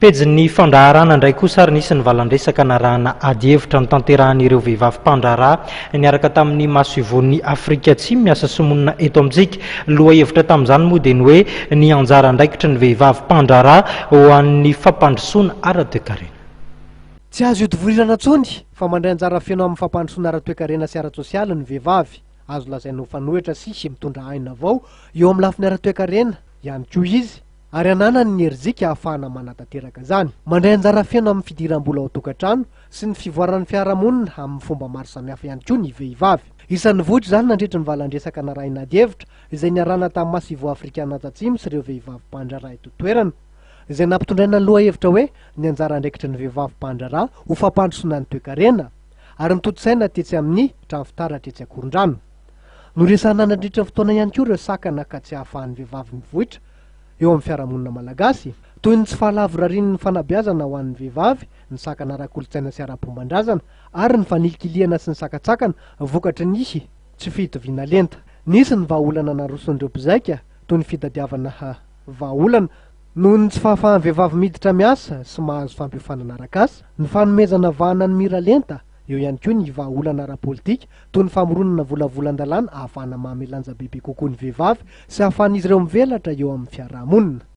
pejin'ny fandraharana indray kosa ary nisy ny valandresaka narahana adievitra ny tanterahan'ireo vehivavy mpandraharaha niaraka tamin'ny maso-ivon'ny Afrika Atsimo miasa simonina eto amintsika. Loha hevitra tamin'izany moa dia ny hoe ny anjara andraikitra ny vehivavy mpandraharaha ho an'ny fampandrosoana ara-toekarena. Tsy azo itovorirana tsony fa mandray anjara feno amin'ny fampandrosoana ara-toekarena sy ara-tsosialy ny vehivavy. Azo lazaina ho fanohitra sisy mitondra aina avao eo amin'ny lafiny ara-toekarena ihany koa izy, ary ananany ny herizika ahafahana manatanteraka zany. Mandray anjara feno amin'ny fidiram-bola ao an-tokantrano sy ny fivoaran'ny fiarahamonina amin'ny fomba maro samihafa ihany koa ny vehivavy. Isan'ny vohitra zany nandritra ny valandresaka narahina adievitra izay niarahana tamin'ny Masivo Afrikana Atsimo sy ireo vehivavy mpandraharaha eto toerana, izay nampitondraina ny loha hevitra hoe ny anjara andraikitra ny vehivavy mpandraharaha ho fampandrosoana ny toekarena ary mitotsaina tetsy amin'ny trano fitaratra etsy Akorondrano. Noresahana nandritra fotoana ihany koa ireo sakana ka tsy ahafahan'ny vehivavy mivohitra eo amin'ny fiarahamonina malagasy, toy ny tsy fahalavorarian'ny fanabeazana ho an'ny vehivavy, ny sakana ara-kolotsaina sy ara-pomban-drazana ary ny fanikiliana sy ny sakatsakana vokatry ny tsy fitoviana lenta. Nisy ny vahaolana naroson'ireo mpizaika toy ny fitadiavana vahaolana noho ny tsy fahafahan'ny vehivavy miditra miasa sy mahazo fampiofanana arak'asa, ny fanomezana vahana ny mira lenta, eo ihany koa ny vahaolana ara-politika toy ny famoronana volavolan-dalàna ahafahana mamelanja bebe kokoa ny vehivavy sy ahafahan'izy ireo mivelatra eo amin'ny fiarahamonina.